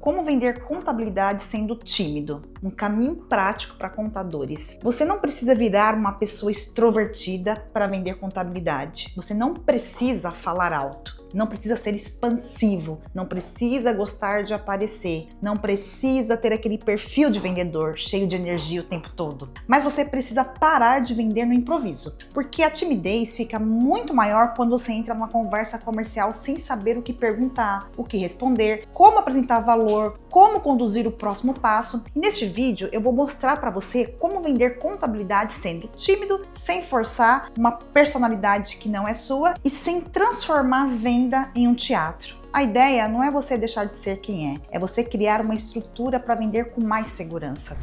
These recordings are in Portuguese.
Como vender contabilidade sendo tímido? Um caminho prático para contadores. Você não precisa virar uma pessoa extrovertida para vender contabilidade. Você não precisa falar alto. Não precisa ser expansivo, não precisa gostar de aparecer, não precisa ter aquele perfil de vendedor cheio de energia o tempo todo. Mas você precisa parar de vender no improviso, porque a timidez fica muito maior quando você entra numa conversa comercial sem saber o que perguntar, o que responder, como apresentar valor, como conduzir o próximo passo. E neste vídeo eu vou mostrar para você como vender contabilidade sendo tímido, sem forçar uma personalidade que não é sua e sem transformar a venda em um teatro. A ideia não é você deixar de ser quem é você criar uma estrutura para vender com mais segurança.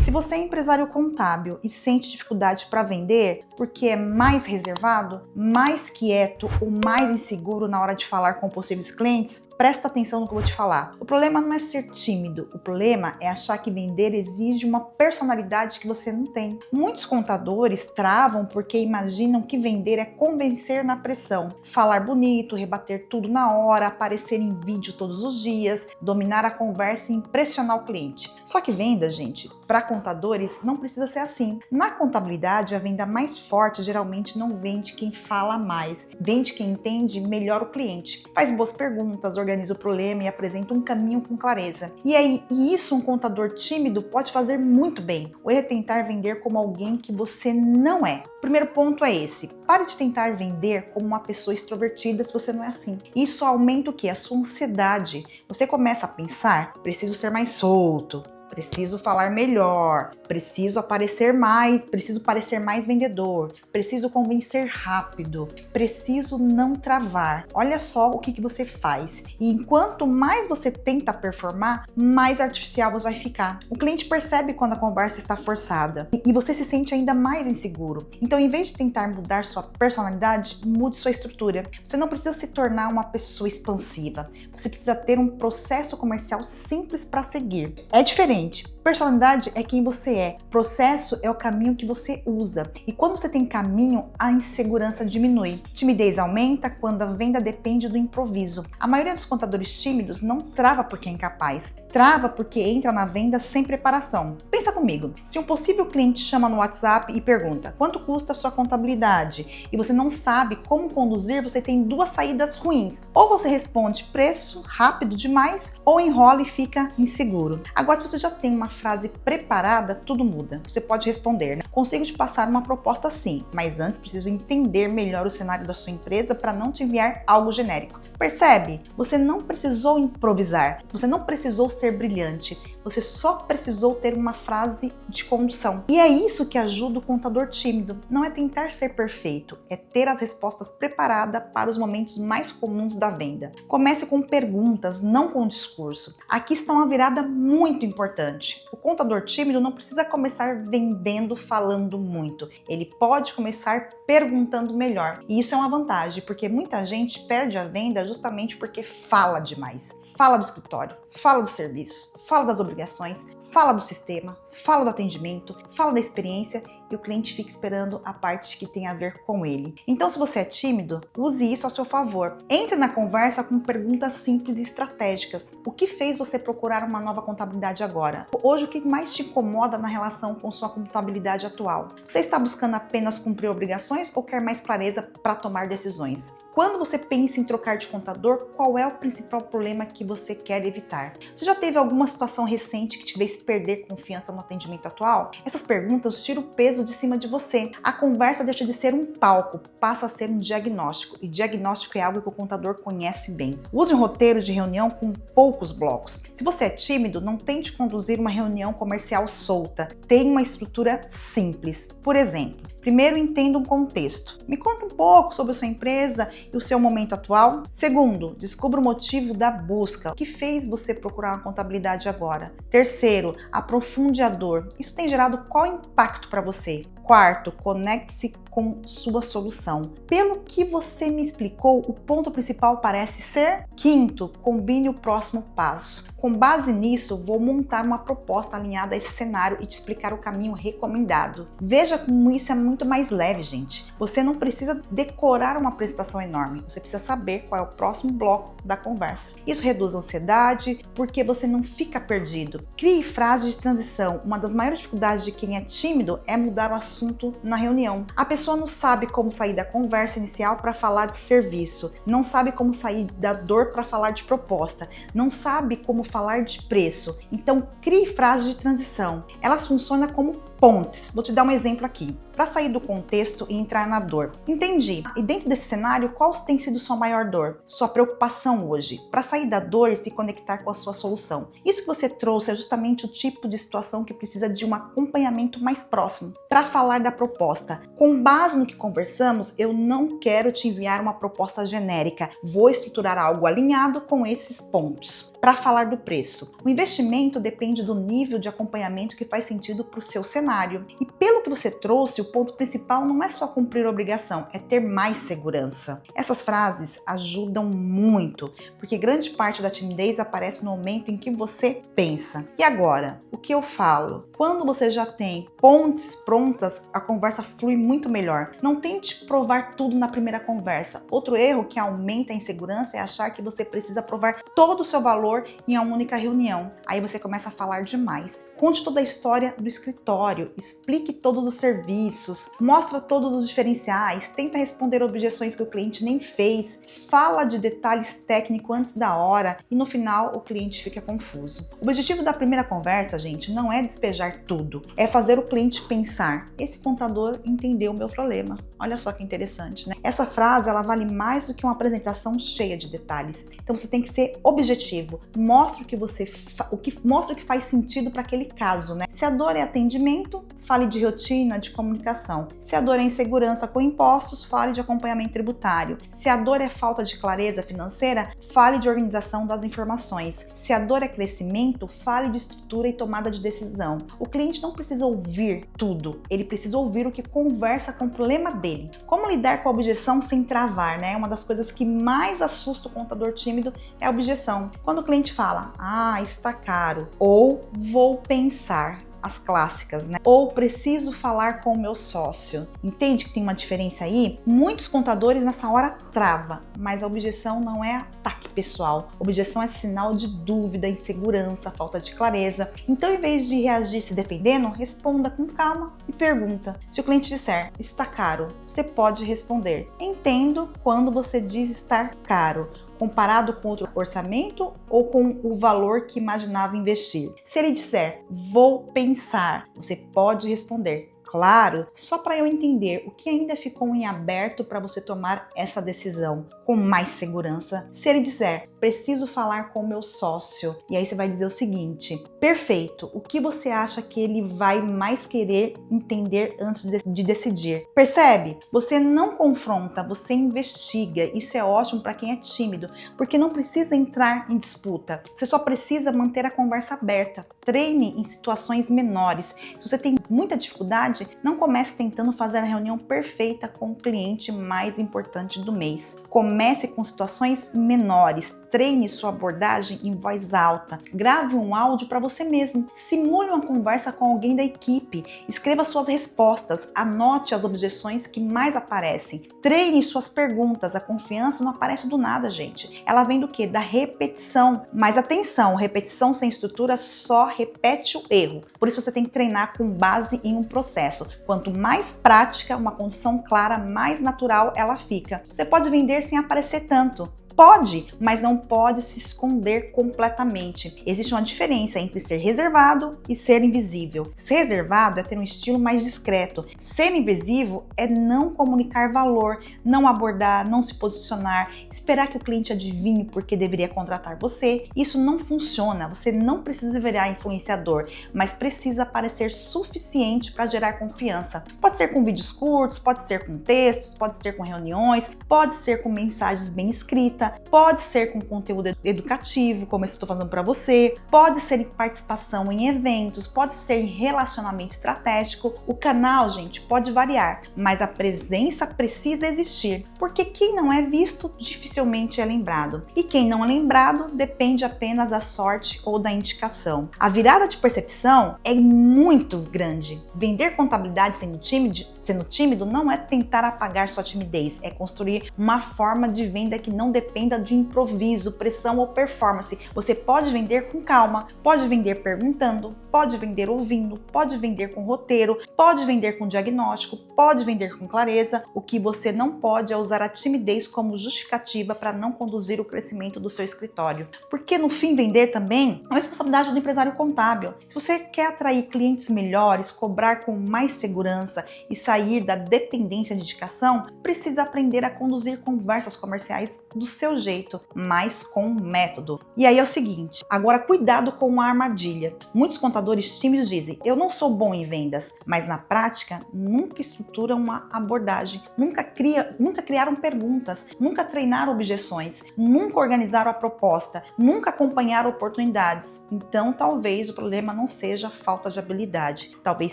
Se você é empresário contábil e sente dificuldade para vender porque é mais reservado, mais quieto ou mais inseguro na hora de falar com possíveis clientes, presta atenção no que eu vou te falar. O problema não é ser tímido, o problema é achar que vender exige uma personalidade que você não tem. Muitos contadores travam porque imaginam que vender é convencer na pressão, falar bonito, rebater tudo na hora, aparecer em vídeo todos os dias, dominar a conversa e impressionar o cliente. Só que venda, gente, para contadores não precisa ser assim. Na contabilidade, a venda mais forte geralmente não vende quem fala mais, vende quem entende melhor o cliente, faz boas perguntas, organiza o problema e apresenta um caminho com clareza. E isso um contador tímido pode fazer muito bem. O erro é tentar vender como alguém que você não é. O primeiro ponto é esse: pare de tentar vender como uma pessoa extrovertida se você não é assim. Isso aumenta o quê? A sua ansiedade. Você começa a pensar: preciso ser mais solto, preciso falar melhor, preciso aparecer mais, preciso parecer mais vendedor, preciso convencer rápido, preciso não travar. Olha só o que você faz. E enquanto mais você tenta performar, mais artificial você vai ficar. O cliente percebe quando a conversa está forçada e você se sente ainda mais inseguro. Então, em vez de tentar mudar sua personalidade, mude sua estrutura. Você não precisa se tornar uma pessoa expansiva. Você precisa ter um processo comercial simples para seguir. É diferente. Personalidade é quem você é, processo é o caminho que você usa. E quando você tem caminho, a insegurança diminui. Timidez aumenta quando a venda depende do improviso. A maioria dos contadores tímidos não trava porque é incapaz, trava porque entra na venda sem preparação. Pensa comigo, se um possível cliente chama no WhatsApp e pergunta quanto custa a sua contabilidade e você não sabe como conduzir, você tem duas saídas ruins. Ou você responde preço rápido demais, ou enrola e fica inseguro. Agora, se você já tem uma frase preparada, tudo muda. Você pode responder, né? Consigo te passar uma proposta sim, mas antes preciso entender melhor o cenário da sua empresa para não te enviar algo genérico. Percebe? Você não precisou improvisar, você não precisou ser brilhante, você só precisou ter uma frase de condução. E é isso que ajuda o contador tímido. Não é tentar ser perfeito, é ter as respostas preparadas para os momentos mais comuns da venda. Comece com perguntas, não com discurso. Aqui está uma virada muito importante. O contador tímido não precisa começar vendendo, falando muito. Ele pode começar perguntando melhor. E isso é uma vantagem, porque muita gente perde a venda justamente porque fala demais. Fala do escritório, fala do serviço, fala das obrigações, fala do sistema, fala do atendimento, fala da experiência e o cliente fica esperando a parte que tem a ver com ele. Então, se você é tímido, use isso a seu favor. Entre na conversa com perguntas simples e estratégicas. O que fez você procurar uma nova contabilidade agora? Hoje, o que mais te incomoda na relação com sua contabilidade atual? Você está buscando apenas cumprir obrigações ou quer mais clareza para tomar decisões? Quando você pensa em trocar de contador, qual é o principal problema que você quer evitar? Você já teve alguma situação recente que te fez perder confiança no atendimento atual? Essas perguntas tiram o peso de cima de você. A conversa deixa de ser um palco, passa a ser um diagnóstico. E diagnóstico é algo que o contador conhece bem. Use um roteiro de reunião com poucos blocos. Se você é tímido, não tente conduzir uma reunião comercial solta. Tenha uma estrutura simples. Por exemplo, primeiro, entenda um contexto. Me conta um pouco sobre a sua empresa e o seu momento atual. Segundo, descubra o motivo da busca. O que fez você procurar uma contabilidade agora? Terceiro, aprofunde a dor. Isso tem gerado qual impacto para você? Quarto, conecte-se com sua solução. Pelo que você me explicou, o ponto principal parece ser. Quinto, combine o próximo passo. Com base nisso, vou montar uma proposta alinhada a esse cenário e te explicar o caminho recomendado. Veja como isso é muito mais leve, gente. Você não precisa decorar uma apresentação enorme, você precisa saber qual é o próximo bloco da conversa. Isso reduz a ansiedade, porque você não fica perdido. Crie frases de transição. Uma das maiores dificuldades de quem é tímido é mudar o assunto na reunião. A pessoa não sabe como sair da conversa inicial para falar de serviço, não sabe como sair da dor para falar de proposta, não sabe como falar de preço. Então, crie frases de transição. Elas funcionam como pontes. Vou te dar um exemplo aqui. Para sair do contexto e entrar na dor. Entendi. E dentro desse cenário, qual tem sido sua maior dor? Sua preocupação hoje? Para sair da dor e se conectar com a sua solução. Isso que você trouxe é justamente o tipo de situação que precisa de um acompanhamento mais próximo. Para falar da proposta. Com base no que conversamos, eu não quero te enviar uma proposta genérica. Vou estruturar algo alinhado com esses pontos. Para falar do preço. O investimento depende do nível de acompanhamento que faz sentido para o seu cenário. E pelo que você trouxe, o ponto principal não é só cumprir a obrigação, é ter mais segurança. Essas frases ajudam muito, porque grande parte da timidez aparece no momento em que você pensa. E agora, o que eu falo? Quando você já tem pontes prontas, a conversa flui muito melhor. Não tente provar tudo na primeira conversa. Outro erro que aumenta a insegurança é achar que você precisa provar todo o seu valor em uma única reunião. Aí você começa a falar demais. Conte toda a história do escritório, explique todos os serviços, mostra todos os diferenciais, tenta responder objeções que o cliente nem fez, fala de detalhes técnicos antes da hora e no final o cliente fica confuso. O objetivo da primeira conversa, gente, não é despejar tudo, é fazer o cliente pensar: esse contador entendeu o meu problema. Olha só que interessante, né? Essa frase, ela vale mais do que uma apresentação cheia de detalhes. Então você tem que ser objetivo, mostre o que faz sentido para aquele caso, né? Se a dor é atendimento, fale de rotina de comunicação. Se a dor é insegurança com impostos, fale de acompanhamento tributário. Se a dor é falta de clareza financeira, fale de organização das informações. Se a dor é crescimento, fale de estrutura e tomada de decisão. O cliente não precisa ouvir tudo, ele precisa ouvir o que conversa com o problema dele. Como lidar com a objeção sem travar, né? Uma das coisas que mais assusta o contador tímido é a objeção. Quando o cliente fala: ah, está caro, ou vou pensar, as clássicas, né? Ou preciso falar com o meu sócio. Entende que tem uma diferença aí? Muitos contadores nessa hora trava, mas a objeção não é ataque pessoal. Objeção é sinal de dúvida, insegurança, falta de clareza. Então, em vez de reagir se defendendo, responda com calma e pergunta. Se o cliente disser: está caro, você pode responder: entendo quando você diz estar caro, comparado com outro orçamento ou com o valor que imaginava investir. Se ele disser: vou pensar, você pode responder: claro, só para eu entender o que ainda ficou em aberto para você tomar essa decisão com mais segurança. Se ele disser: preciso falar com o meu sócio, e aí você vai dizer o seguinte: perfeito, o que você acha que ele vai mais querer entender antes de decidir? Percebe? Você não confronta, você investiga. Isso é ótimo para quem é tímido, porque não precisa entrar em disputa, você só precisa manter a conversa aberta. Treine em situações menores. Se você tem muita dificuldade, não comece tentando fazer a reunião perfeita com o cliente mais importante do mês. Comece com situações menores. Treine sua abordagem em voz alta. Grave um áudio para você mesmo. Simule uma conversa com alguém da equipe. Escreva suas respostas. Anote as objeções que mais aparecem. Treine suas perguntas. A confiança não aparece do nada, gente. Ela vem do quê? Da repetição. Mas atenção, repetição sem estrutura só repete o erro. Por isso você tem que treinar com base em um processo. Quanto mais prática, uma condição clara, mais natural ela fica. Você pode vender sem aparecer tanto. Pode, mas não pode se esconder completamente. Existe uma diferença entre ser reservado e ser invisível. Ser reservado é ter um estilo mais discreto. Ser invisível é não comunicar valor, não abordar, não se posicionar, esperar que o cliente adivinhe porque deveria contratar você. Isso não funciona. Você não precisa virar influenciador, mas precisa parecer suficiente para gerar confiança. Pode ser com vídeos curtos, pode ser com textos, pode ser com reuniões, pode ser com mensagens bem escritas. escrita, pode ser com conteúdo educativo, como esse que estou fazendo para você, pode ser em participação em eventos, pode ser em relacionamento estratégico. O canal, gente, pode variar, mas a presença precisa existir, porque quem não é visto dificilmente é lembrado. E quem não é lembrado depende apenas da sorte ou da indicação. A virada de percepção é muito grande. Vender contabilidade sendo tímido não é tentar apagar sua timidez, é construir uma forma de venda que não dependa de improviso, pressão ou performance. Você pode vender com calma, pode vender perguntando, pode vender ouvindo, pode vender com roteiro, pode vender com diagnóstico, pode vender com clareza. O que você não pode é usar a timidez como justificativa para não conduzir o crescimento do seu escritório. Porque no fim, vender também é uma responsabilidade do empresário contábil. Se você quer atrair clientes melhores, cobrar com mais segurança e sair da dependência de indicação, precisa aprender a conduzir conversas comerciais do seu jeito, mas com método. E aí é o seguinte, agora cuidado com a armadilha. Muitos contadores tímidos dizem, eu não sou bom em vendas, mas na prática nunca estruturam uma abordagem, nunca criaram perguntas, nunca treinaram objeções, nunca organizaram a proposta, nunca acompanharam oportunidades. Então talvez o problema não seja falta de habilidade, talvez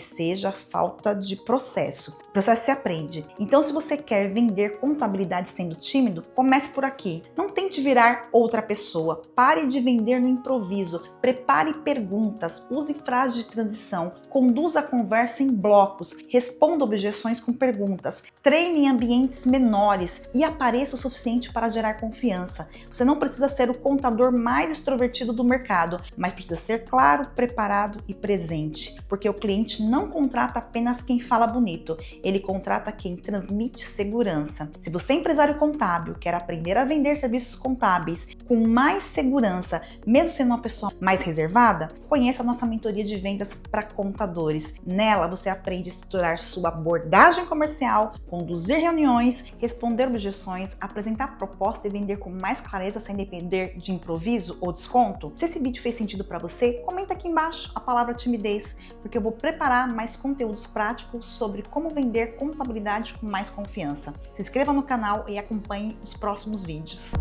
seja falta de processo. O processo se aprende. Então se você quer vender contabilidade sendo tímido, comece por aqui. Não tente virar outra pessoa. Pare de vender no improviso. Prepare perguntas. Use frases de transição. Conduza a conversa em blocos. Responda objeções com perguntas. Treine em ambientes menores e apareça o suficiente para gerar confiança. Você não precisa ser o contador mais extrovertido do mercado, mas precisa ser claro, preparado e presente. Porque o cliente não contrata apenas quem fala bonito. Ele contrata quem transmite segurança. Se você é empresário contábil, quer aprender a vender serviços contábeis com mais segurança, mesmo sendo uma pessoa mais reservada, conheça a nossa mentoria de vendas para contadores. Nela você aprende a estruturar sua abordagem comercial, conduzir reuniões, responder objeções, apresentar proposta e vender com mais clareza sem depender de improviso ou desconto. Se esse vídeo fez sentido para você, comenta aqui embaixo a palavra timidez, porque eu vou preparar mais conteúdos práticos sobre como vender contabilidade com mais confiança. Se inscreva no canal e acompanhe os próximos vídeos.